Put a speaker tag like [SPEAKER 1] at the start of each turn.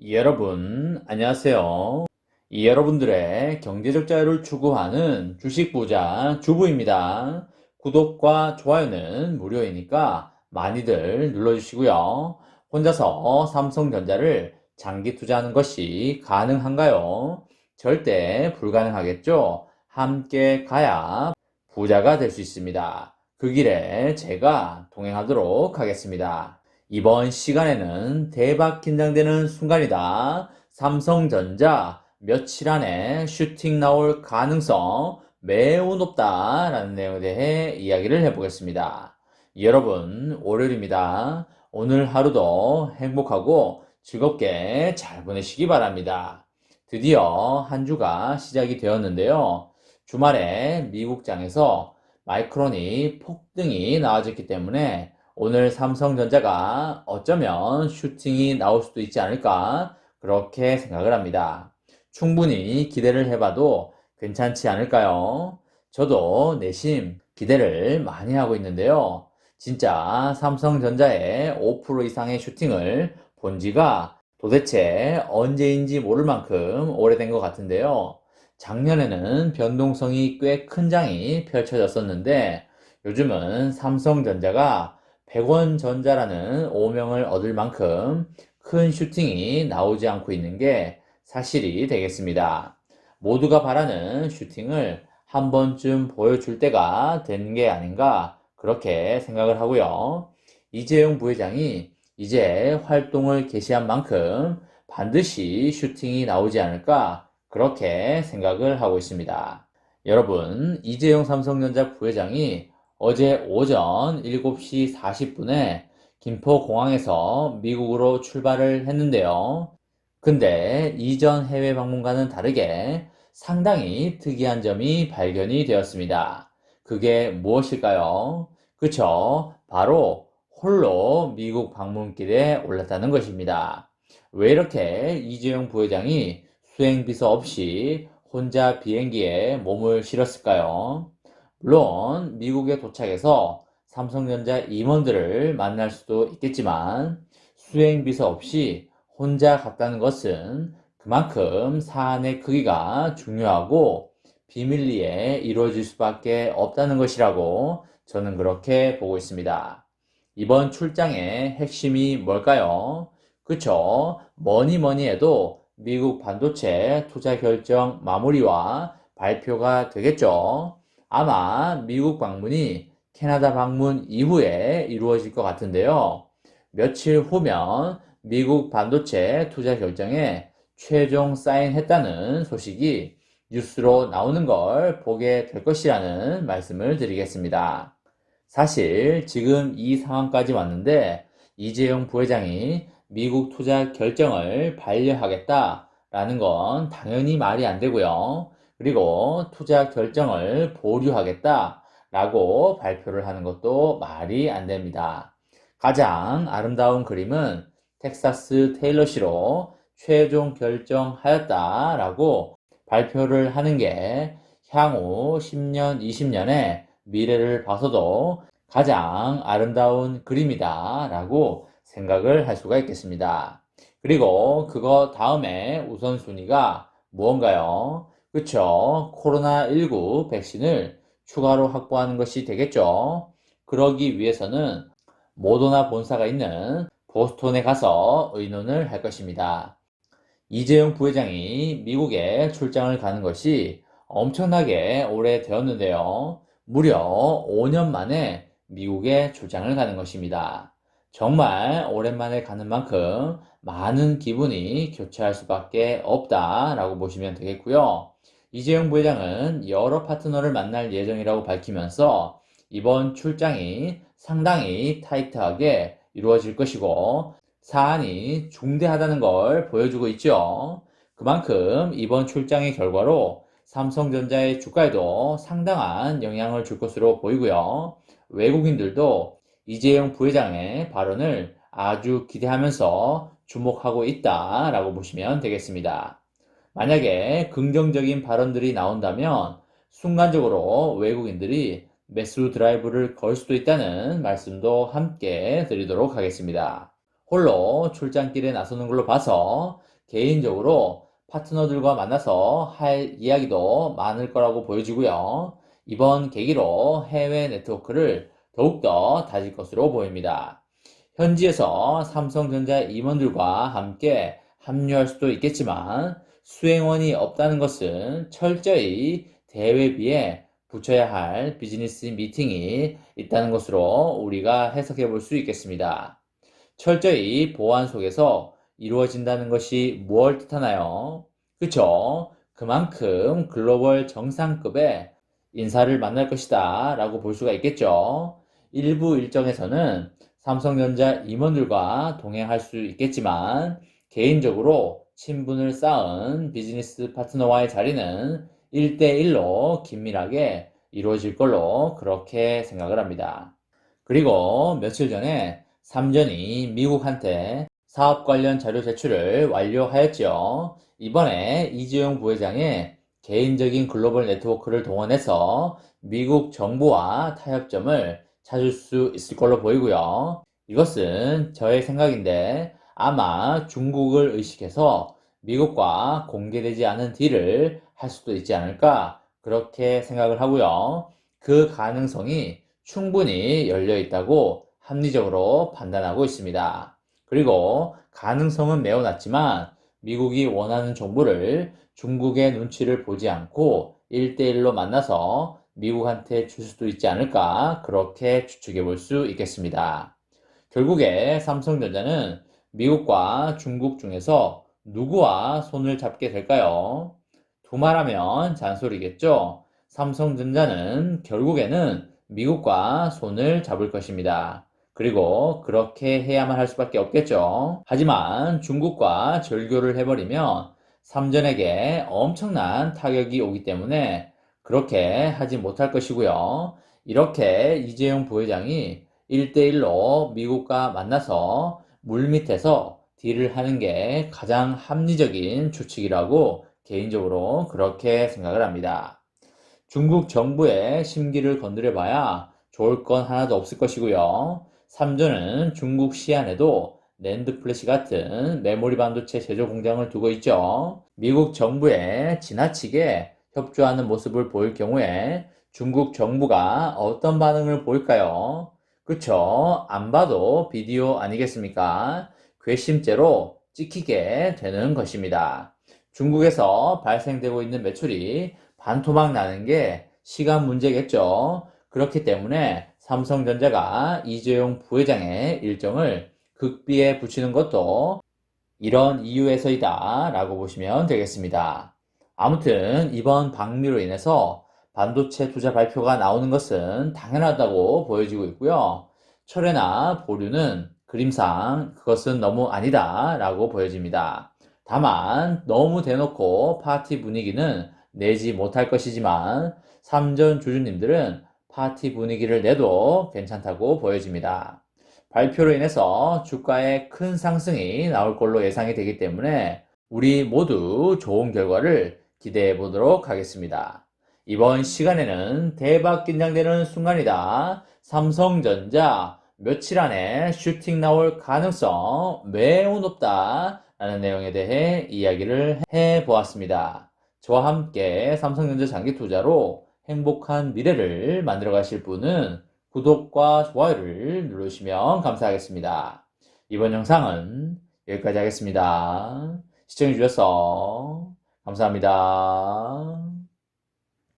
[SPEAKER 1] 여러분, 안녕하세요. 여러분들의 경제적 자유를 추구하는 주식 부자 주부입니다. 구독과 좋아요는 무료이니까 많이들 눌러주시고요. 혼자서 삼성전자를 장기 투자하는 것이 가능한가요? 절대 불가능하겠죠? 함께 가야 부자가 될 수 있습니다. 그 길에 제가 동행하도록 하겠습니다. 이번 시간에는 대박 긴장되는 순간이다. 삼성전자 며칠 안에 슈팅 나올 가능성 매우 높다라는 내용에 대해 이야기를 해보겠습니다. 여러분, 월요일입니다. 오늘 하루도 행복하고 즐겁게 잘 보내시기 바랍니다. 드디어 한 주가 시작이 되었는데요. 주말에 미국장에서 마이크론이 폭등이 나와졌기 때문에 오늘 삼성전자가 어쩌면 슈팅이 나올 수도 있지 않을까 그렇게 생각을 합니다. 충분히 기대를 해봐도 괜찮지 않을까요? 저도 내심 기대를 많이 하고 있는데요. 진짜 삼성전자의 5% 이상의 슈팅을 본 지가 도대체 언제인지 모를 만큼 오래된 것 같은데요. 작년에는 변동성이 꽤 큰 장이 펼쳐졌었는데 요즘은 삼성전자가 100원 전자라는 오명을 얻을 만큼 큰 슈팅이 나오지 않고 있는 게 사실이 되겠습니다. 모두가 바라는 슈팅을 한 번쯤 보여줄 때가 된 게 아닌가 그렇게 생각을 하고요. 이재용 부회장이 이제 활동을 개시한 만큼 반드시 슈팅이 나오지 않을까 그렇게 생각을 하고 있습니다. 여러분, 이재용 삼성전자 부회장이 어제 오전 7시 40분에 김포공항에서 미국으로 출발을 했는데요. 근데 이전 해외 방문과는 다르게 상당히 특이한 점이 발견이 되었습니다. 그게 무엇일까요? 그쵸? 바로 홀로 미국 방문길에 올랐다는 것입니다. 왜 이렇게 이재용 부회장이 수행비서 없이 혼자 비행기에 몸을 실었을까요? 물론 미국에 도착해서 삼성전자 임원들을 만날 수도 있겠지만 수행비서 없이 혼자 갔다는 것은 그만큼 사안의 크기가 중요하고 비밀리에 이루어질 수밖에 없다는 것이라고 저는 그렇게 보고 있습니다. 이번 출장의 핵심이 뭘까요? 그쵸? 뭐니 해도 미국 반도체 투자 결정 마무리와 발표가 되겠죠. 아마 미국 방문이 캐나다 방문 이후에 이루어질 것 같은데요. 며칠 후면 미국 반도체 투자 결정에 최종 사인했다는 소식이 뉴스로 나오는 걸 보게 될 것이라는 말씀을 드리겠습니다. 사실 지금 이 상황까지 왔는데 이재용 부회장이 미국 투자 결정을 반려하겠다라는 건 당연히 말이 안 되고요. 그리고 투자 결정을 보류하겠다라고 발표를 하는 것도 말이 안 됩니다. 가장 아름다운 그림은 텍사스 테일러시로 최종 결정하였다라고 발표를 하는 게 향후 10년, 20년의 미래를 봐서도 가장 아름다운 그림이다 라고 생각을 할 수가 있겠습니다. 그리고 그거 다음에 우선순위가 무언가요? 그쵸? 코로나19 백신을 추가로 확보하는 것이 되겠죠? 그러기 위해서는 모더나 본사가 있는 보스톤에 가서 의논을 할 것입니다. 이재용 부회장이 미국에 출장을 가는 것이 엄청나게 오래되었는데요. 무려 5년 만에 미국에 출장을 가는 것입니다. 정말 오랜만에 가는 만큼 많은 기분이 교차할 수밖에 없다라고 보시면 되겠고요. 이재용 부회장은 여러 파트너를 만날 예정이라고 밝히면서 이번 출장이 상당히 타이트하게 이루어질 것이고 사안이 중대하다는 걸 보여주고 있죠. 그만큼 이번 출장의 결과로 삼성전자의 주가에도 상당한 영향을 줄 것으로 보이고요. 외국인들도 이재용 부회장의 발언을 아주 기대하면서 주목하고 있다라고 보시면 되겠습니다. 만약에 긍정적인 발언들이 나온다면 순간적으로 외국인들이 매수 드라이브를 걸 수도 있다는 말씀도 함께 드리도록 하겠습니다. 홀로 출장길에 나서는 걸로 봐서 개인적으로 파트너들과 만나서 할 이야기도 많을 거라고 보여지고요. 이번 계기로 해외 네트워크를 더욱더 다질 것으로 보입니다. 현지에서 삼성전자 임원들과 함께 합류할 수도 있겠지만 수행원이 없다는 것은 철저히 대회비에 붙여야 할 비즈니스 미팅이 있다는 것으로 우리가 해석해 볼 수 있겠습니다. 철저히 보안 속에서 이루어진다는 것이 무엇을 뜻하나요? 그쵸? 그만큼 글로벌 정상급의 인사를 만날 것이다 라고 볼 수가 있겠죠. 일부 일정에서는 삼성전자 임원들과 동행할 수 있겠지만 개인적으로 친분을 쌓은 비즈니스 파트너와의 자리는 1대1로 긴밀하게 이루어질 걸로 그렇게 생각을 합니다. 그리고 며칠 전에 삼전이 미국한테 사업 관련 자료 제출을 완료하였지요. 이번에 이재용 부회장의 개인적인 글로벌 네트워크를 동원해서 미국 정부와 타협점을 찾을 수 있을 걸로 보이고요. 이것은 저의 생각인데 아마 중국을 의식해서 미국과 공개되지 않은 딜을 할 수도 있지 않을까 그렇게 생각을 하고요. 그 가능성이 충분히 열려 있다고 합리적으로 판단하고 있습니다. 그리고 가능성은 매우 낮지만 미국이 원하는 정보를 중국의 눈치를 보지 않고 1대1로 만나서 미국한테 줄 수도 있지 않을까 그렇게 추측해 볼 수 있겠습니다. 결국에 삼성전자는 미국과 중국 중에서 누구와 손을 잡게 될까요? 두말하면 잔소리겠죠? 삼성전자는 결국에는 미국과 손을 잡을 것입니다. 그리고 그렇게 해야만 할 수밖에 없겠죠. 하지만 중국과 절교를 해버리면 삼전에게 엄청난 타격이 오기 때문에 그렇게 하지 못할 것이고요. 이렇게 이재용 부회장이 1대1로 미국과 만나서 물밑에서 딜을 하는 게 가장 합리적인 추측이라고 개인적으로 그렇게 생각을 합니다. 중국 정부의 심기를 건드려 봐야 좋을 건 하나도 없을 것이고요. 삼전은 중국 시안에도 낸드 플래시 같은 메모리 반도체 제조 공장을 두고 있죠. 미국 정부에 지나치게 협조하는 모습을 보일 경우에 중국 정부가 어떤 반응을 보일까요? 그쵸? 안 봐도 비디오 아니겠습니까? 괘씸죄로 찍히게 되는 것입니다. 중국에서 발생되고 있는 매출이 반토막 나는 게 시간 문제겠죠. 그렇기 때문에 삼성전자가 이재용 부회장의 일정을 극비에 붙이는 것도 이런 이유에서이다 라고 보시면 되겠습니다. 아무튼 이번 방미로 인해서 반도체 투자 발표가 나오는 것은 당연하다고 보여지고 있고요. 철회나 보류는 그림상 그것은 너무 아니다 라고 보여집니다. 다만 너무 대놓고 파티 분위기는 내지 못할 것이지만 삼전 주주님들은 파티 분위기를 내도 괜찮다고 보여집니다. 발표로 인해서 주가에 큰 상승이 나올 걸로 예상이 되기 때문에 우리 모두 좋은 결과를 기대해 보도록 하겠습니다. 이번 시간에는 대박 긴장되는 순간이다. 삼성전자 며칠 안에 슈팅 나올 가능성 매우 높다. 라는 내용에 대해 이야기를 해 보았습니다. 저와 함께 삼성전자 장기 투자로 행복한 미래를 만들어 가실 분은 구독과 좋아요를 누르시면 감사하겠습니다. 이번 영상은 여기까지 하겠습니다. 시청해주셔서 감사합니다.